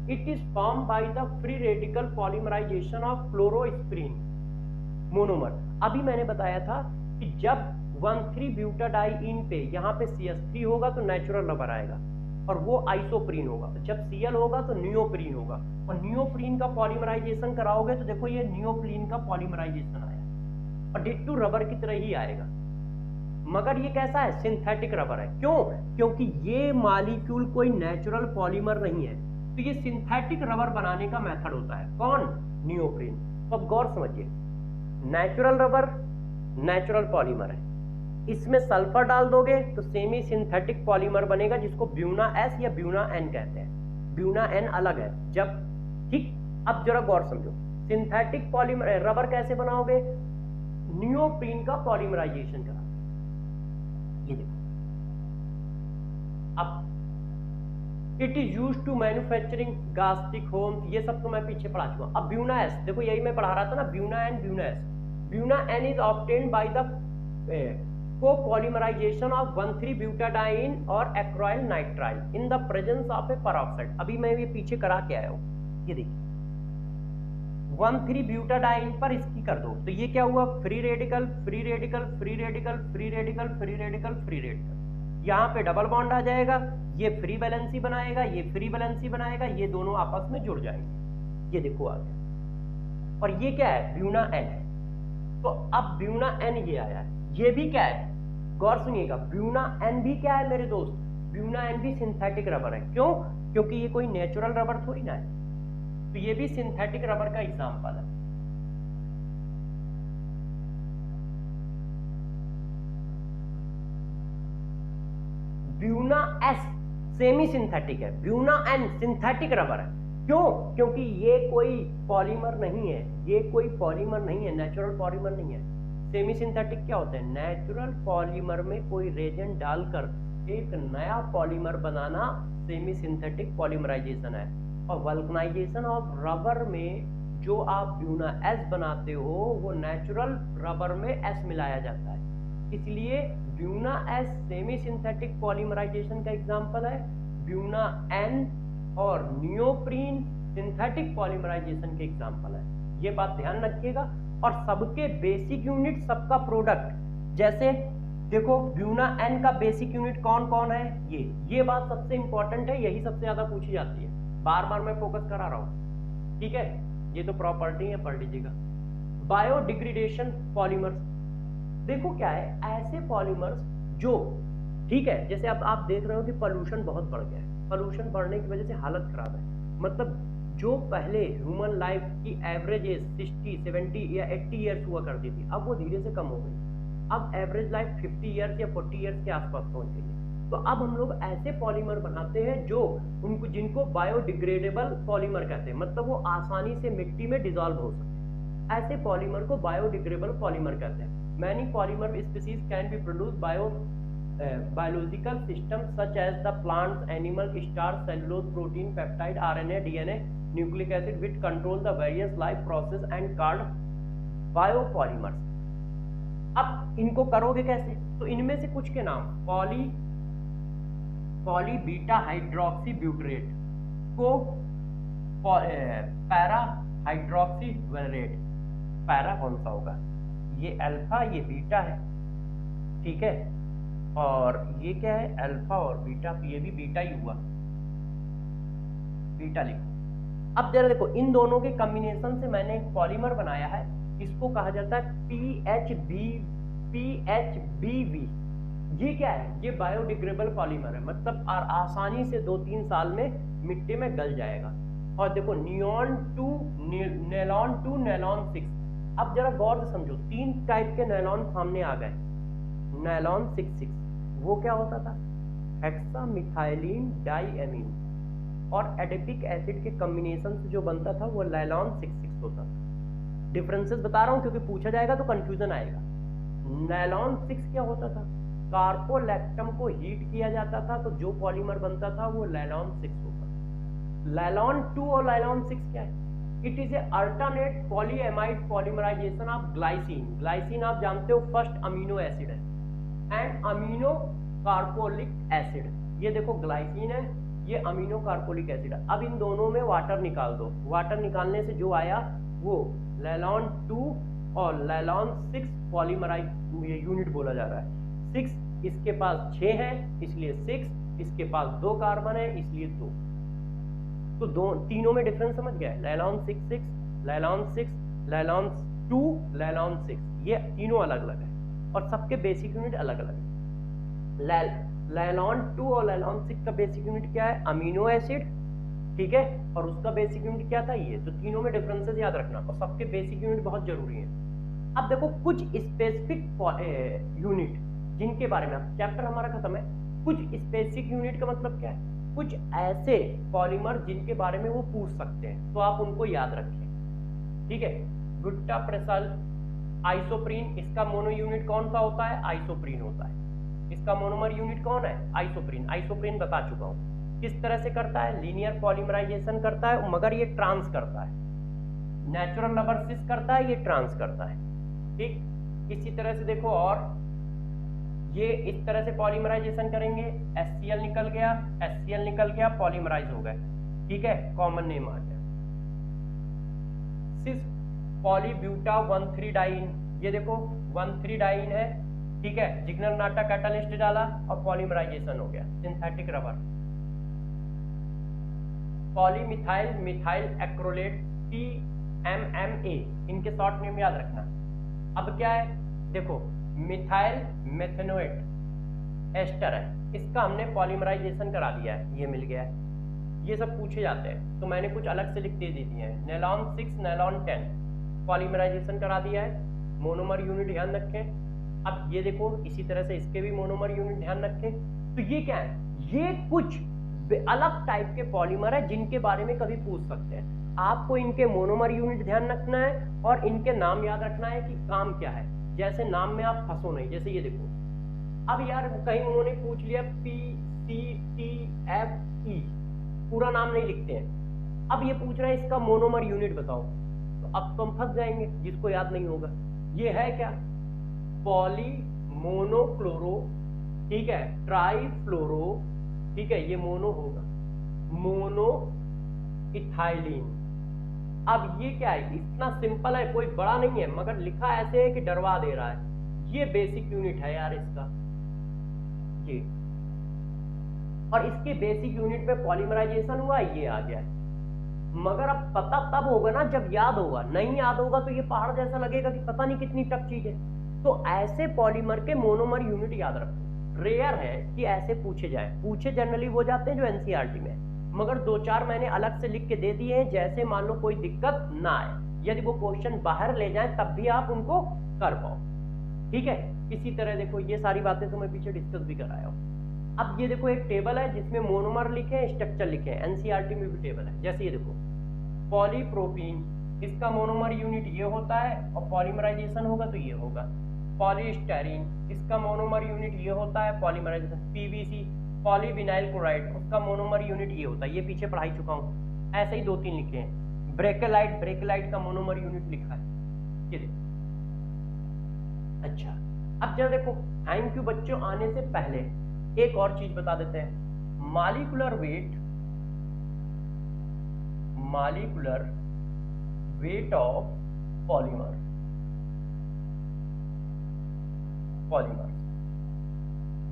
It is form by the free radical polymerization of fluorospirin monomer. अभी मैंने बताया था कि जब 1,3-ब्यूटाडाइईन पे यहाँ पे CH3 होगा तो नेचुरल रबर आएगा और वो आइसोप्रीन होगा, जब Cl होगा तो नियोप्रीन होगा, और नियोप्रीन का पॉलीमराइजेशन कराओगे तो देखो ये नियोप्रीन का पॉलीमराइजेशन आया और डिट्टू रबर की तरह ही आएगा, मगर ये कैसा है, सिंथेटिक रबर है। क्यों? क्योंकि ये मॉलिक्यूल कोई नेचुरल पॉलीमर नहीं है, तो ये सिंथेटिक रबर बनाने का मेथड होता है। कौन? नियोप्रीन। तो अब गौर समझिए, नेचुरल रबर नेचुरल पॉलीमर है, इसमें सल्फर डाल दोगे तो सेमी सिंथेटिक पॉलीमर बनेगा जिसको ब्यूना एस या ब्यूना एन कहते हैं। ब्यूना एन अलग है जब, ठीक। अब जरा गौर समझो, सिंथेटिक पॉलीमर रबर कैसे बनाओगे? नियोप्रीन का पॉलीमराइजेशन करा, ये देखो। अब it is used to manufacturing gastic homes, ये सब तो मैं पीछे पढ़ा चुका। अब ब्यूना एस, देखो यही मैं पढ़ा रहा था ना, Buna N Buna S. Buna N is obtained by the co-polymerization of 1,3-butadiene और acryl nitrile in the presence of a peroxide। अभी मैं ये पीछे करा के आया हूँ, ये देखिए 1,3-ब्यूटाडाइन पर इसकी कर दो तो ये क्या हुआ, free radical free radical free radical free radical free radical free radical, यहाँ पे डबल बॉन्ड आ जाएगा, ये फ्री वैलेंसी बनाएगा, ये फ्री वैलेंसी बनाएगा, ये दोनों आपस में जुड़ जाएंगे, ये देखो आ गया। और ये क्या है, ब्यूना एन है। तो अब ब्यूना एन ये आया है, ये भी क्या है, गौर सुनिएगा, ब्यूना एन भी क्या है मेरे दोस्त, ब्यूना एन भी सिंथेटिक रबर है। क्यों? क्योंकि ये कोई नेचुरल रबर थोड़ी ना है, तो ये भी सिंथेटिक रबर का एग्जांपल है। ब्यूना एस सेमी सिंथेटिक है, ब्यूना एन सिंथेटिक रबर है। क्यों? क्योंकि ये कोई पॉलीमर नहीं है, ये कोई पॉलीमर नहीं है, नेचुरल पॉलीमर नहीं है। सेमी सिंथेटिक क्या होता है, नेचुरल पॉलीमर में कोई रेजेंट डालकर एक नया पॉलीमर बनाना सेमी सिंथेटिक पॉलीमराइजेशन है। और वल्कनाइजेशन ऑफ रबर में जो आप ब्यूना एस बनाते हो वो नेचुरल रबर में एस मिलाया जाता है, इसलिए Buna S semi synthetic polymerization का एग्जांपल है। ब्यूना एन और नियोप्रीन सिंथेटिक पॉलीमराइजेशन के एग्जांपल है। ये बात ध्यान रखिएगा। और सबके बेसिक यूनिट, सबका प्रोडक्ट, जैसे देखो ब्यूना एन का बेसिक यूनिट कौन कौन है, ये बात सबसे इंपॉर्टेंट है, यही सबसे ज्यादा पूछी जाती है, बार बार मैं फोकस करा रहा हूं, ठीक है। ये तो प्रॉपर्टी है, पढ़ लीजिएगा। बायोडिग्रेडेशन पॉलीमर्स, देखो क्या है, ऐसे पॉलीमर्स जो, ठीक है, जैसे अब आप देख रहे हो कि पोल्यूशन बहुत बढ़ गया है, पोल्यूशन बढ़ने की वजह से हालत खराब है, मतलब जो पहले ह्यूमन लाइफ की एवरेज एज 60, 70 या 80 ईयर्स हुआ करती थी, अब वो धीरे से कम हो गई, अब एवरेज लाइफ 50 ईयर्स या 40 ईयर्स के आसपास पहुंच गई है। तो अब हम लोग ऐसे पॉलीमर बनाते हैं जो उनको, जिनको बायोडिग्रेडेबल पॉलीमर कहते हैं, मतलब वो आसानी से मिट्टी में डिसॉल्व हो सकते हैं, ऐसे पॉलीमर को बायोडिग्रेडेबल पॉलीमर कहते हैं। Many polymer species can be produce biological systems such as the plants, animal, stars, cellulose, protein, peptide, RNA, DNA, nucleic acid, which control the various life process and called biopolymers। अब इनको करोगे कैसे, तो इनमें से कुछ के नाम, पॉली बीटा हाइड्रोक्सी ब्यूटरेट को पैरा हाइड्रोक्सी वेरेट, पैरा कौन सा होगा, ये अल्फा ये बीटा है, ठीक है, और ये क्या है, अल्फा और बीटा, ये भी बीटा ही हुआ, बीटा लिखो। अब जरा देखो, इन दोनों के कॉम्बिनेशन से मैंने एक पॉलीमर बनाया है, इसको कहा जाता है PHBV। ये क्या है, ये बायोडिग्रेडेबल पॉलीमर है, मतलब आसानी से 2-3 साल में मिट्टी में गल जाएगा। और देखो नियॉन टू नेलॉन 6। अब जरा गौर से समझो, 3 टाइप के नेलॉन सामने आ गए। नायलॉन 6 वो क्या होता था, हेक्सामिथाइलिन डाइएमीन और एडिपिक एसिड के कॉम्बिनेशन से जो बनता था वो नायलॉन 6 होता था। डिफरेंसेस बता रहा हूं क्योंकि पूछा जाएगा तो कंफ्यूजन आएगा। नायलॉन 6 क्या होता था, कार्पोलैक्टम को हीट किया जाता था तो जो पॉलीमर बनता था वो नायलॉन 6 होता। नायलॉन 2 और नायलॉन 6 क्या है, it is a alternate polyamide polymerization of glycine. Glycine आप जानते हो फर्स्ट अमीनो एसिड है, एंड अमीनो कार्बोलिक एसिड। ये देखो ग्लाइसिन है, ये अमीनो कार्बोलिक एसिड है। अब इन दोनों में वाटर निकाल दो, वाटर निकालने से जो आया वो लैलॉन 2 और लैलॉन 6 पॉलीमराइज यूनिट बोला जा रहा है। 6 इसके पास 6 है इसलिए 6, इसके पास 2 कार्बन है इसलिए 2। तो तीनों में डिफरेंस समझ गया, लैलॉन 6 लैलॉन 6 लैलॉन 2 लैलॉन 6, ये तीनों अलग अलग है और सबके बेसिक यूनिट अलग अलग है। लैलॉन 2 और लैलॉन 6 का बेसिक यूनिट क्या है, अमीनो एसिड, ठीक है, और उसका बेसिक यूनिट क्या था ये। तो तीनों में डिफरेंसेस याद रखना और सबके बेसिक यूनिट बहुत जरूरी है। अब देखो कुछ स्पेसिफिक यूनिट जिनके बारे में, अब चैप्टर हमारा खत्म है, कुछ स्पेसिफिक यूनिट का मतलब क्या है, कुछ ऐसे पॉलीमर जिनके बारे में वो पूछ सकते हैं, तो आप उनको याद रखें, ठीक है। गुट्टाप्रेसल, आइसोप्रीन, इसका मोनो यूनिट कौन सा होता है, आइसोप्रीन होता है। इसका मोनोमर यूनिट कौन है, आइसोप्रीन। आइसोप्रीन बता चुका हूं किस तरह से करता है, लीनियर पॉलीमराइजेशन करता है, मगर ये ट्रांस करता है। नेचुरल रबर सिस करता है, ये ट्रांस करता है, ठीक। इसी तरह से देखो, और ये इस तरह से पॉलीमराइजेशन करेंगे, HCl निकल गया, HCl निकल गया, पॉलीमराइज हो गए, ठीक है, कॉमन नेम आ गया। सिस पॉलीब्यूटा 1,3 डाइन, ये देखो 1,3 डाइन है, ठीक है, जिग्नर नाटा कैटालिस्ट डाला और पॉलीमराइजेशन हो गया, सिंथेटिक रबर। पॉलीमिथाइल मिथाइल एक्रोलेट, PMMA, इनके शॉर्ट नेम याद रखना। अब क्या है, देखो मिथाइल मेथनोएट एस्टर है, इसका हमने पॉलीमराइजेशन करा दिया है, ये मिल गया है। ये सब पूछे जाते हैं तो मैंने कुछ अलग से लिख दे दी है। नैलॉन 6 नैलॉन 10 पॉलीमराइजेशन करा दिया है, मोनोमर यूनिट ध्यान रखें। अब ये देखो इसी तरह से इसके भी मोनोमर यूनिट ध्यान रखें। तो ये क्या है, ये कुछ अलग टाइप के पॉलीमर है जिनके बारे में कभी पूछ सकते हैं। आपको इनके मोनोमर यूनिट ध्यान रखना है और इनके नाम याद रखना है कि काम क्या है। जैसे नाम में आप फंसो नहीं, जैसे ये देखो, अब यार कहीं उन्होंने पूछ लिया PCTFE, पूरा नाम नहीं लिखते हैं, अब ये पूछ रहा है इसका मोनोमर यूनिट बताओ, तो अब तो हम फंस जाएंगे जिसको याद नहीं होगा। ये है क्या, पॉली मोनोक्लोरो, ठीक है, ट्राईफ्लोरो, ठीक है, ये मोनो होगा, मोनो इथाइलिन। अब ये क्या है, इतना सिंपल है, कोई बड़ा नहीं है, मगर लिखा ऐसे है कि डरवा दे रहा है। ये बेसिक यूनिट है यार इसका, ये, और इसके बेसिक यूनिट में पॉलीमराइजेशन हुआ, ये आ गया है। मगर अब पता तब होगा ना जब याद होगा, नहीं याद होगा तो ये पहाड़ जैसा लगेगा कि पता नहीं कितनी टफ चीज है। तो ऐसे पॉलीमर के मोनोमर यूनिट याद रखो। रेयर है कि ऐसे पूछे जाए, पूछे जनरली वो जाते हैं जो एनसीईआरटी में, मगर 2-4 मैंने अलग से लिख के दे दिए हैं, जैसे मान लो कोई दिक्कत ना आए, यदि वो क्वेश्चन बाहर ले जाए तब भी आप उनको कर पाओ, ठीक है। इसी तरह देखो ये सारी बातें तो मैं पीछे डिस्कस भी कराया हूँ। अब ये देखो एक टेबल है जिसमें मोनोमर लिखे हैं, स्ट्रक्चर लिखे हैं, एनसीईआरटी में भी टेबल है। जैसे ये देखो पॉलीप्रोपीन, इसका मोनोमर यूनिट ये होता है और पॉलीमराइजेशन होगा तो ये होगा। पॉलीस्टाइरीन, इसका मोनोमर यूनिट ये होता है, पॉलीमराइजेशन। PVC पॉलीविनाइल क्लोराइड, उसका मोनोमर यूनिट ये होता है, ये पीछे पढ़ाई चुका हूँ, ऐसे ही 2-3 लिखे हैं। ब्रेकेलाइट, ब्रेकेलाइट का मोनोमर यूनिट लिखा है, ये देखो। अच्छा अब जरा देखो, थैंक यू बच्चों, आने से पहले एक और चीज बता देते हैं। Molecular weight, molecular weight of polymer, polymer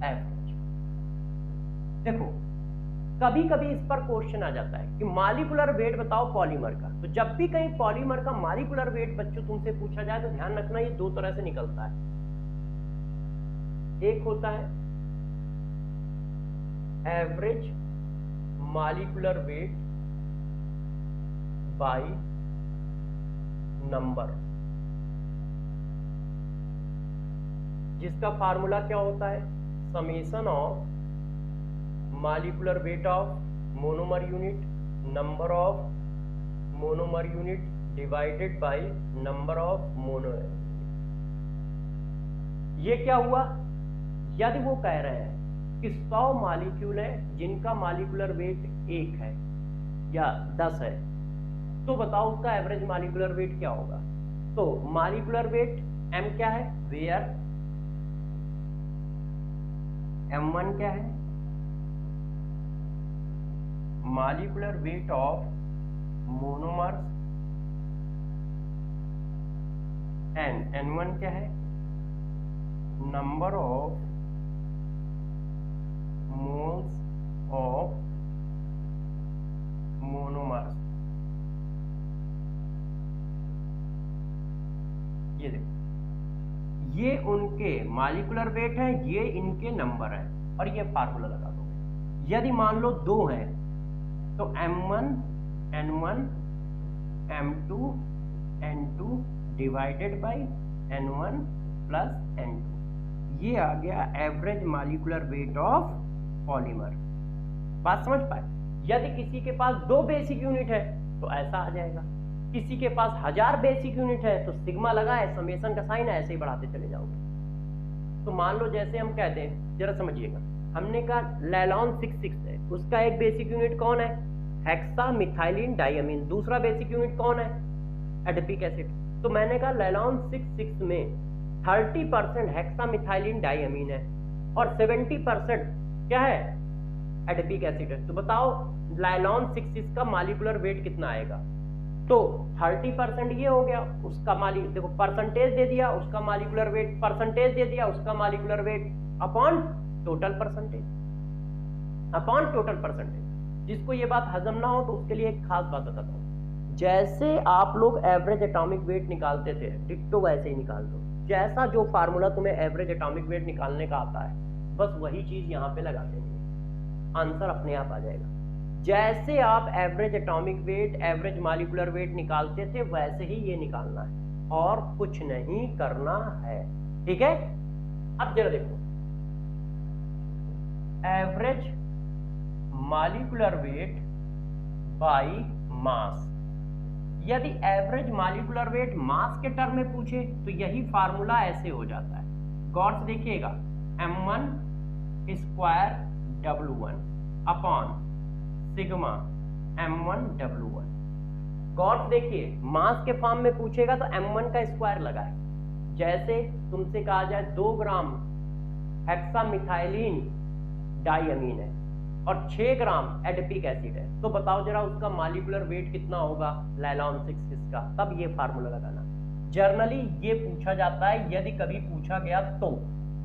average. देखो कभी कभी इस पर क्वेश्चन आ जाता है कि मॉलिक्यूलर वेट बताओ पॉलीमर का। तो जब भी कहीं पॉलीमर का मॉलिक्यूलर वेट बच्चों तुमसे पूछा जाए तो ध्यान रखना ये 2 तरह से निकलता है। एक होता है average molecular weight by number, जिसका फार्मूला क्या होता है, summation of molecular weight of monomer unit, number of monomer unit divided by number of mono. ये क्या हुआ, यदि वो कह रहे हैं कि 100 मॉलिक्यूल है जिनका मॉलिक्यूलर वेट 1 है या 10 है, तो बताओ उसका एवरेज मॉलिक्यूलर वेट क्या होगा। तो मॉलिक्यूलर वेट m क्या है, वेयर m1 क्या है, molecular weight of monomers and N1 क्या है, number of moles of monomers. ये देखो, ये उनके मॉलिक्यूलर वेट है, ये इनके नंबर है, और ये फार्मूला लगा दोगे। यदि मान लो दो हैं तो M1 N1 M2 N2 divided by N1 plus N2, ये आ गया average molecular weight of polymer. बात समझ पाए? यदि किसी के पास 2 बेसिक यूनिट है तो ऐसा आ जाएगा, किसी के पास 1000 बेसिक यूनिट है तो सिग्मा लगा है, समेशन का साइन है, ऐसे ही बढ़ाते चले जाओगे। तो मान लो जैसे हम कहते हैं, जरा समझिएगा, हमने कहा लैलॉन 66 है, उसका एक बेसिक यूनिट कौन है, हेक्सा मिथाइलिन डाइअमीन, दूसरा बेसिक यूनिट कौन है, एडिपिक एसिड। तो मैंने कहा लैलॉन 66 में 30% हेक्सा मिथाइलिन डाइअमीन है और 70% क्या है, एडिपिक एसिड है। तो बताओ लैलॉन 66 का मॉलिक्यूलर वेट कितना आएगा। तो 30% ये हो गया, उसका देखो परसेंटेज दे दिया, उसका मॉलिक्यूलर वेट, परसेंटेज दे दिया, उसका molecular weight upon total percentage, upon total percentage. जिसको ये बात हजम ना हो तो उसके लिए एक खास बात बताता हूँ। जैसे आप लोग एवरेज एटॉमिक वेट निकालते थे, डिट्टो वैसे ही निकाल दो। जैसा जो फार्मूला तुम्हें एवरेज एटॉमिक वेट निकालने का आता है, बस वही चीज यहाँ पे लगा देंगे, आंसर अपने आप आ जाएगा। जैसे आप average atomic weight, average molecular weight निकालते थे, वैसे ही ये निकालना है और कुछ नहीं करना है, ठीक है। अब जरा देखो, average molecular weight by mass. यदि एवरेज मॉलिक्यूलर वेट मास के टर्म में पूछे तो यही फार्मूला ऐसे हो जाता है। गौर से देखिएगा, M1 square W1 upon sigma M1 W1। गौर से देखिए, मास के फॉर्म में पूछेगा तो M1 का स्क्वायर लगाए। जैसे तुमसे कहा जाए 2 ग्राम हेक्सामिथाइलिन डाइअमीन है और 6 ग्राम एडिपिक एसिड है, तो बताओ जरा उसका मॉलिक्यूलर वेट कितना होगा लैलॉन 66 का। तब ये फार्मूला लगाना। जर्नली ये पूछा जाता है यदि कभी पूछा गया तो,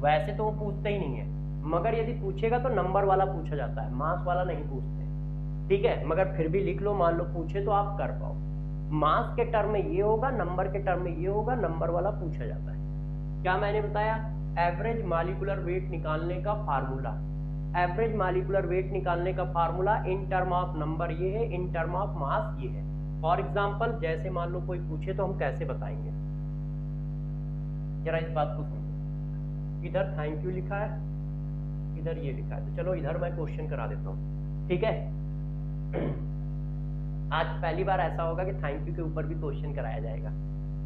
वैसे तो वो पूछते ही नहीं है, मगर यदि पूछेगा तो नंबर वाला पूछा जाता है, मास वाला नहीं पूछते, ठीक है। मगर फिर भी लिख लो, मान लो पूछे तो आप कर पाओ। मास के टर्म में ये होगा, नंबर के टर्म में ये होगा, नंबर वाला पूछा जाता है। क्या मैंने बताया, एवरेज मॉलिक्यूलर वेट निकालने का फार्मूला। एवरेज मॉलिक्यूलर वेट निकालने का formula in term of number ये है, इन टर्म ऑफ मास ये है। फॉर एग्जांपल जैसे मान लो कोई पूछे तो हम कैसे बताएंगे, जरा इस बात को समझो। इधर थैंक यू लिखा है, इधर ये लिखा है, तो चलो इधर मैं क्वेश्चन करा देता हूँ, ठीक है। आज पहली बार ऐसा होगा कि थैंक यू के ऊपर भी क्वेश्चन कराया जाएगा,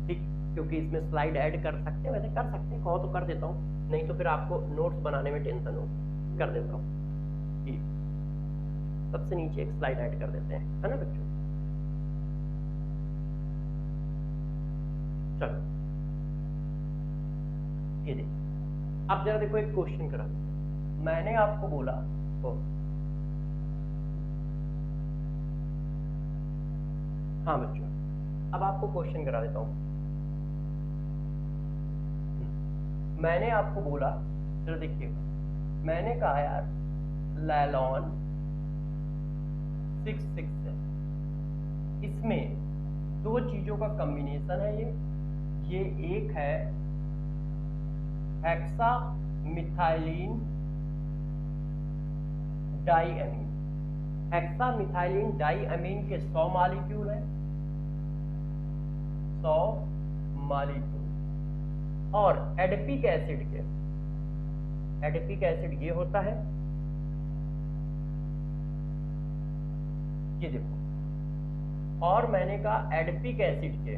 ठीक, क्योंकि इसमें स्लाइड ऐड कर सकते हैं, वैसे कर सकते हैं, कहो तो कर देता हूँ, नहीं तो फिर आपको नोट्स बनाने में टेंशन होगी, कर देता हूँ। ठीक, सबसे नीचे एक स्लाइड ऐड कर देते हैं, है ना बच्चों। चलो ये देखिए, अब जरा देखो एक क्वेश्चन करा देते हैं। मैंने आपको बोला तो हाँ बच्चों, अब आपको क्वेश्चन करा देता हूँ। मैंने आपको बोला, चलो देखिए, मैंने कहा यार लैलॉन 66 है, इसमें 2 चीजों का कॉम्बिनेशन है, ये एक है हेक्सा मिथाइलिन डाइअमीन। हेक्सा मिथाइलिन डाइअमीन के 100 मॉलिक्यूल है, 100 मॉलिक्यूल, और एडिपिक एसिड के, एडिपिक एसिड ये होता है, ये देखो, और मैंने कहा एडिपिक एसिड के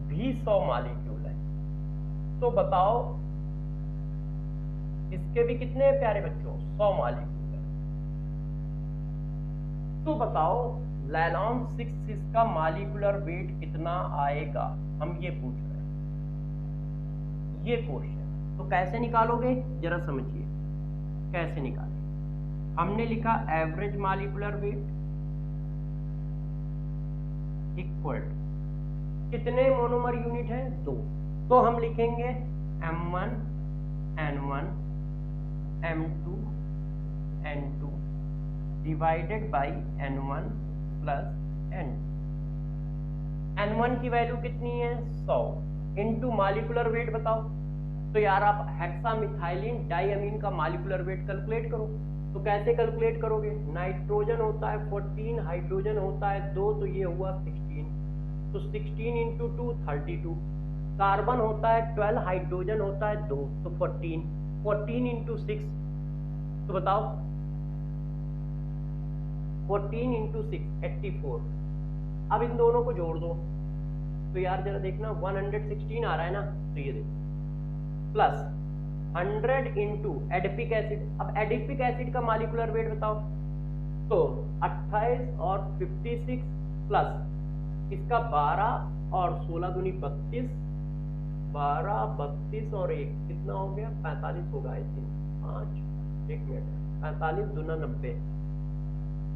भी 100 मॉलिक्यूल है। तो बताओ इसके भी कितने प्यारे बच्चों, 100 मॉलिक्यूल है। तो बताओ लैलॉन 66 का मॉलिक्यूलर वेट कितना आएगा, हम ये पूछ रहे हैं, ये क्वेश्चन। तो कैसे निकालोगे जरा समझिए, कैसे निकालें। हमने लिखा एवरेज मॉलिक्यूलर वेट इक्वल कितने मोनोमर यूनिट है 2, तो हम लिखेंगे M1 N1 M2 N2 divided by N1 plus N2। N1 की वैल्यू कितनी है 100 इनटू मॉलिक्यूलर वेट बताओ। तो यार आप हेक्सामिथाइलिन डाइअमीन का मॉलिक्यूलर वेट कैलकुलेट करो। तो कैसे कैलकुलेट करोगे, नाइट्रोजन होता है 14, हाइड्रोजन होता है 2, तो ये हुआ 16, तो 16 इंटू 2 32, कार्बन होता है 12, हाइड्रोजन होता है 2, तो 14, 14 इंटू 6, तो बताओ 14 इंटू 6 84। अब इन दोनों को जोड़ दो, तो यार जरा देखना 116 आ रहा है ना, तो ये देखो प्लस 100 इंटू एडिपिक एसिड। अब एडिपिक एसिड का मॉलिक्यूलर वेट बताओ, तो 28 और 56 प्लस इसका 12 और 16 दूनी 32, 12 32 और 1 कितना हो गया 45 होगा, आई थिंक 5 1 मिनट 45 दूना 90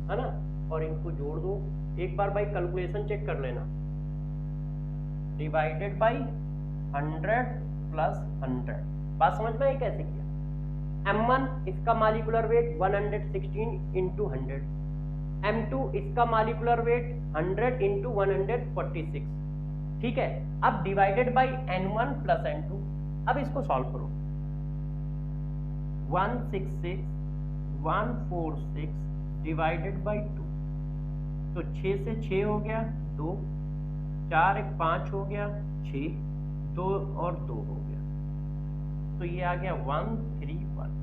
है ना। और इनको जोड़ दो एक बार भाई, कैलकुलेशन चेक कर लेना, डिवाइडेड बाई 100 प्लस 100। बात समझ में आई कैसे किया। M1 इसका मॉलिक्यूलर वेट 116 इंटू 100, M2 इसका मॉलिक्यूलर वेट 100 इंटू 146, ठीक है। अब divided by N1 plus N2। अब इसको सॉल्व करो, 166 146 डिवाइडेड बाई 2, तो 6 से 6 हो गया 2, 4 1 5 हो गया 6, 2 और 2 हो गया, तो ये आ गया 131।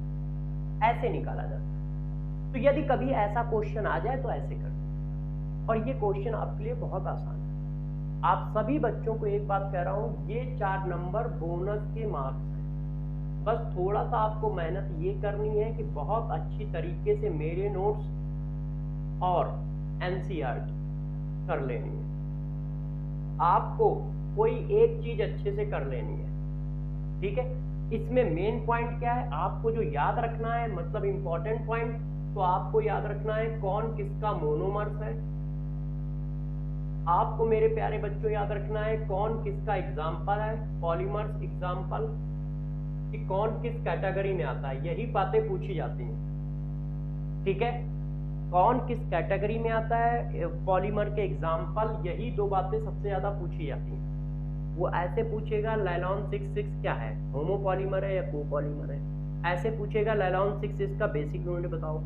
ऐसे निकाला जाता है। तो यदि कभी ऐसा क्वेश्चन आ जाए तो ऐसे कर दो, और ये क्वेश्चन आपके लिए बहुत आसान है। आप सभी बच्चों को एक बात कह रहा हूं, ये 4 नंबर बोनस के मार्क्स हैं। बस थोड़ा सा आपको मेहनत ये करनी है कि बहुत अच्छी तरीके से मेरे नोट्स और NCERT कर लेनी है। आपको कोई एक चीज अच्छे से कर लेनी है, ठीक है। इसमें मेन पॉइंट क्या है, आपको जो याद रखना है, मतलब इंपॉर्टेंट पॉइंट, तो आपको याद रखना है कौन किसका मोनोमर्स है। आपको मेरे प्यारे बच्चों याद रखना है कौन किसका एग्जाम्पल है, पॉलीमर्स एग्जाम्पल, कि कौन किस कैटेगरी में आता है, यही बातें पूछी जाती हैं, ठीक है। कौन किस कैटेगरी में आता है, पॉलीमर के एग्जाम्पल, यही 2 बातें सबसे ज्यादा पूछी जाती हैं। वो ऐसे पूछेगा लाइलॉन 66 क्या है, होमोपॉलीमर है या कोपॉलीमर है। ऐसे पूछेगा लाइलॉन 66 का बेसिक यूनिट बताओ।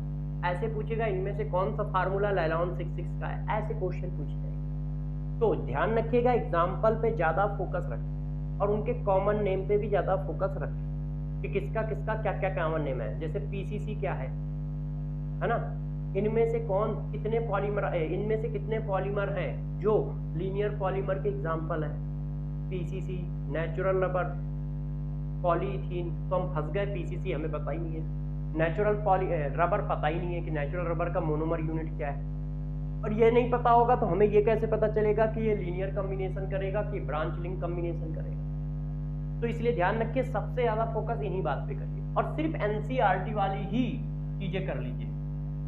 ऐसे पूछेगा इनमें से कौन सा फार्मूला लाइलॉन 66 का है। ऐसे क्वेश्चन पूछे जाएंगे। तो ध्यान रखिएगा, एग्जाम्पल पे ज्यादा फोकस रखें और उनके कॉमन नेम पे भी ज्यादा फोकस रखें कि किसका किसका क्या क्या कॉमन नेम है। जैसे PCC क्या है ना, इनमें से कौन कितने पॉलीमर, इनमें से कितने पॉलीमर हैं जो लीनियर पॉलीमर के एग्जाम्पल है। PCC, नेचुरल रबर, पॉलीथीन, तो हम फंस गए। PCC हमें पता ही नहीं है, नेचुरल रबर पता ही नहीं है कि नेचुरल रबर का मोनोमर यूनिट क्या है। और ये नहीं पता होगा तो हमें ये कैसे पता चलेगा कि ये लीनियर कॉम्बिनेशन करेगा कि ब्रांच लिंक कॉम्बिनेशन करेगा। तो इसलिए ध्यान रखिए, सबसे ज्यादा फोकस इन्हीं बात पे करिए और सिर्फ NCERT वाली ही चीजें कर लीजिए।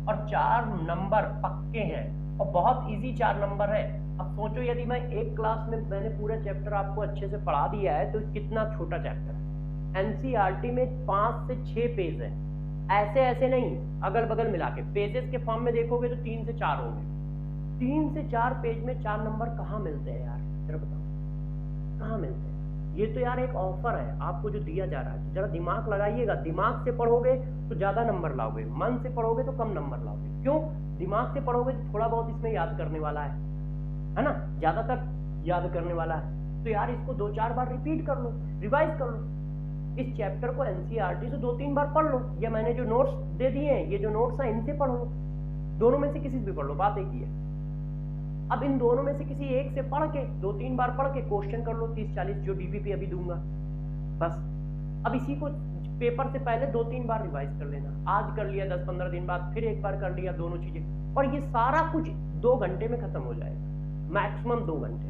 और 4 नंबर पक्के हैं और बहुत इजी 4 नंबर है। अब सोचो यदि मैं एक क्लास में मैंने पूरा चैप्टर आपको अच्छे से पढ़ा दिया है तो कितना छोटा चैप्टर है। NCERT में 5 से 6 पेज है, ऐसे ऐसे नहीं, अगल बगल मिला के पेजेस के फॉर्म में देखोगे तो 3 से 4 होंगे। 3 से 4 पेज में 4 नंबर कहाँ मिलते हैं यार, जरा बताओ कहाँ मिलते हैं। ये तो यार एक ऑफर है आपको जो दिया जा रहा है। जरा दिमाग लगाइएगा, दिमाग से पढ़ोगे तो ज्यादा नंबर लाओगे, मन से पढ़ोगे तो कम नंबर लाओगे। क्यों, दिमाग से पढ़ोगे तो थोड़ा बहुत इसमें याद करने वाला है ना, ज्यादातर याद करने वाला है। तो यार इसको 2-4 बार रिपीट कर लो, रिवाइज कर लो। इस चैप्टर को NCERT से 2-3 बार पढ़ लो, या मैंने जो नोट्स दे दिए हैं, ये जो नोट्स हैं इनसे पढ़ लो। दोनों में से किसी से भी पढ़ लो, बात एक ही है। अब इन दोनों में से किसी एक से पढ़ के 2-3 बार पढ़ के क्वेश्चन कर लो 30-40 जो DPP अभी दूंगा, बस। अब इसी को पेपर से पहले 2-3 बार रिवाइज कर लेना। आज कर लिया, 10-15 दिन बाद फिर एक बार कर लिया, दोनों चीजें, और ये सारा कुछ 2 घंटे में खत्म हो जाएगा, मैक्सिमम 2 घंटे।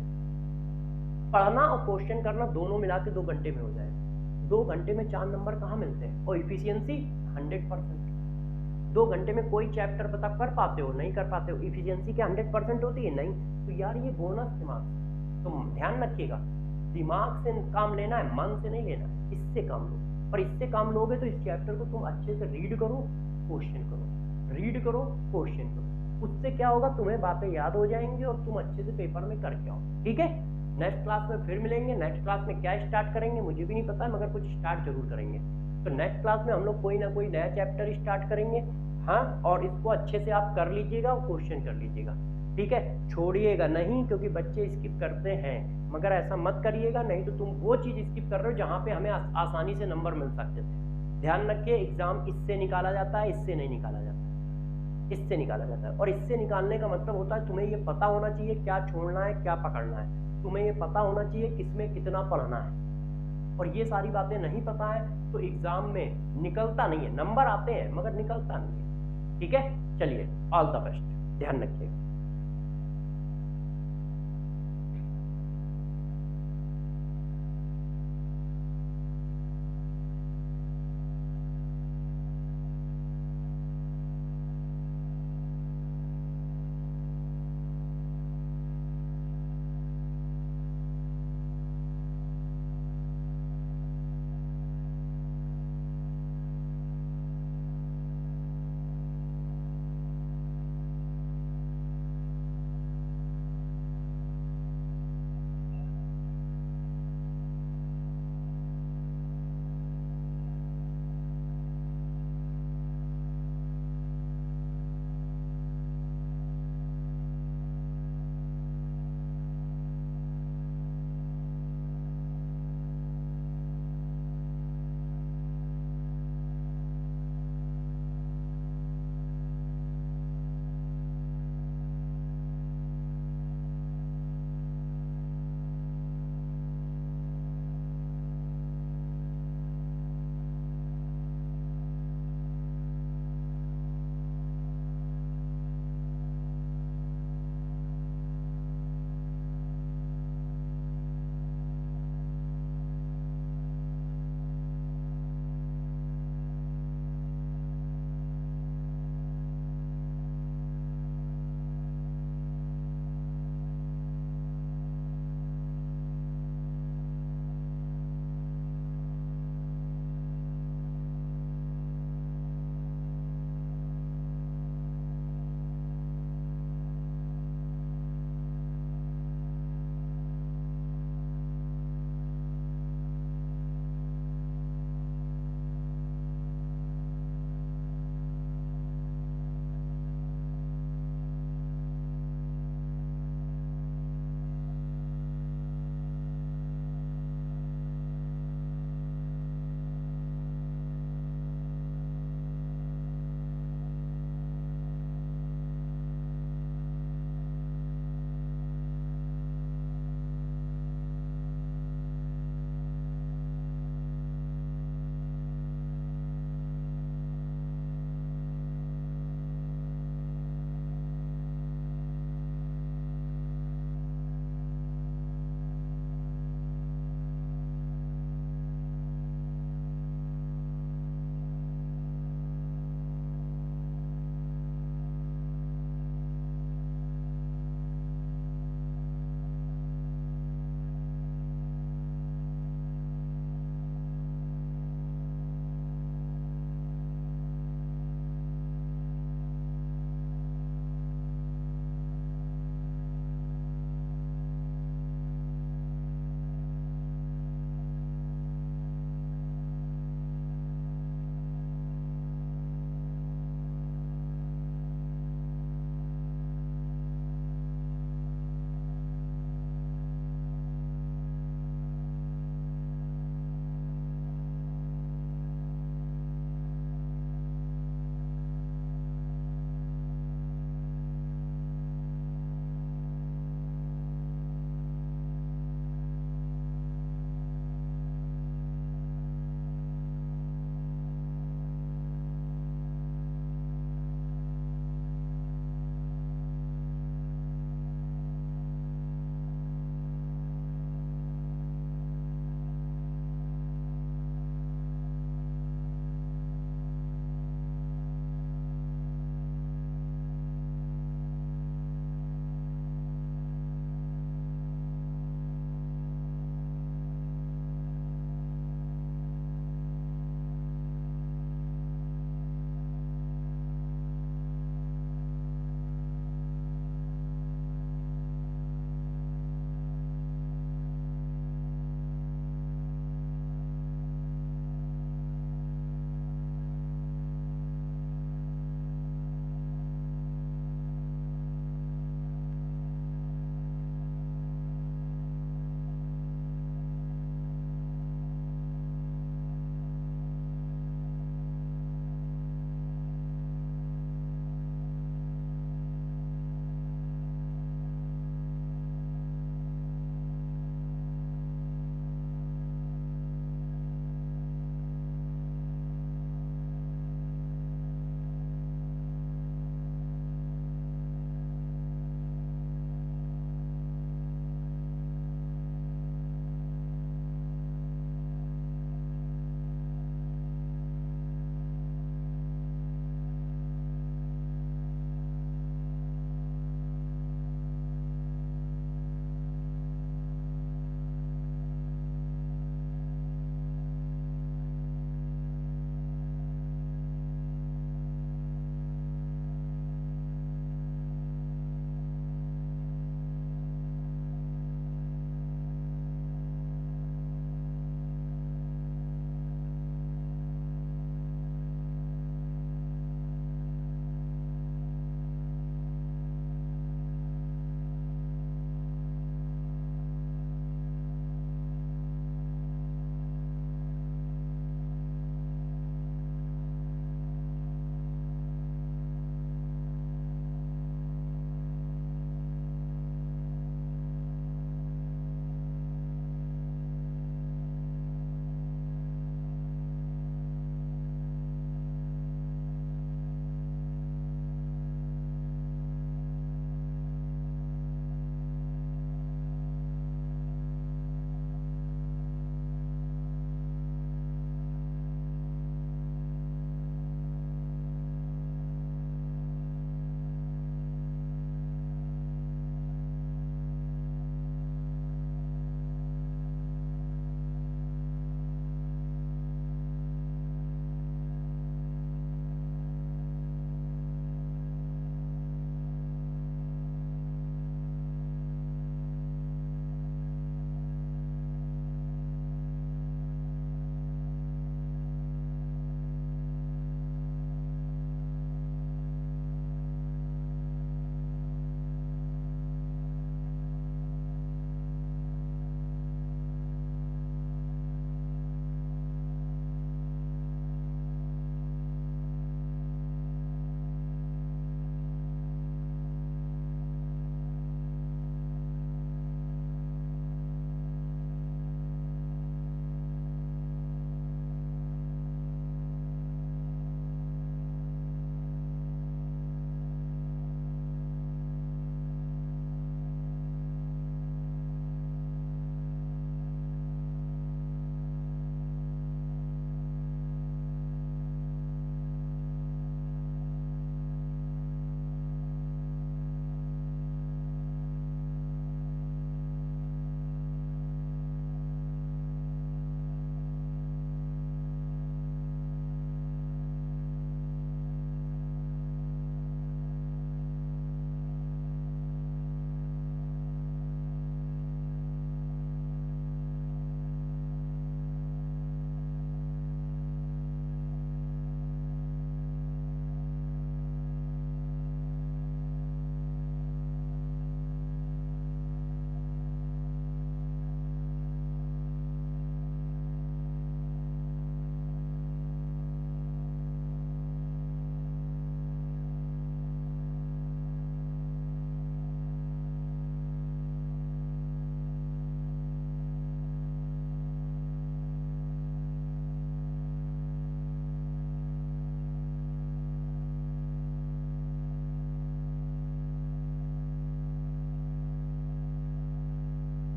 पढ़ना और क्वेश्चन करना दोनों मिला के 2 घंटे में हो जाएगा। 2 घंटे में 4 नंबर कहाँ मिलते हैं, और इफिशियंसी 100%। 2 घंटे में कोई चैप्टर पता कर पाते हो? नहीं कर पाते हो। इफिशियंसी क्या 100% होती है? नहीं। तो यार ये बोनस दिमाग, तुम ध्यान रखिएगा, दिमाग से काम लेना है, मन से नहीं लेना है। इससे काम लो, और इससे काम लोगे तो इस चैप्टर को तुम अच्छे से रीड करो, क्वेश्चन करो, रीड करो, क्वेश्चन करो। उससे क्या होगा, तुम्हें बातें याद हो जाएंगी और तुम अच्छे से पेपर में करके आओ। ठीक है, नेक्स्ट क्लास में फिर मिलेंगे। नेक्स्ट क्लास में क्या स्टार्ट करेंगे मुझे भी नहीं पता है, मगर कुछ स्टार्ट जरूर करेंगे। तो नेक्स्ट क्लास में हम लोग कोई ना कोई नया चैप्टर स्टार्ट करेंगे। हाँ, और इसको अच्छे से आप कर लीजिएगा और क्वेश्चन कर लीजिएगा। ठीक है, छोड़िएगा नहीं, क्योंकि बच्चे स्किप करते हैं, मगर ऐसा मत करिएगा, नहीं तो तुम वो चीज़ स्किप कर रहे हो जहाँ पे हमें आसानी से नंबर मिल सकते थे। ध्यान रखिए, एग्जाम इससे निकाला जाता है, इससे नहीं निकाला जाता, इससे निकाला जाता है। और इससे निकालने का मतलब होता है तुम्हें ये पता होना चाहिए क्या छोड़ना है, क्या पकड़ना है। तुम्हें ये पता होना चाहिए किसमें कितना पढ़ना है, और ये सारी बातें नहीं पता है तो एग्जाम में निकलता नहीं है। नंबर आते हैं मगर निकलता नहीं है। ठीक है, चलिए, ऑल द बेस्ट, ध्यान रखिए।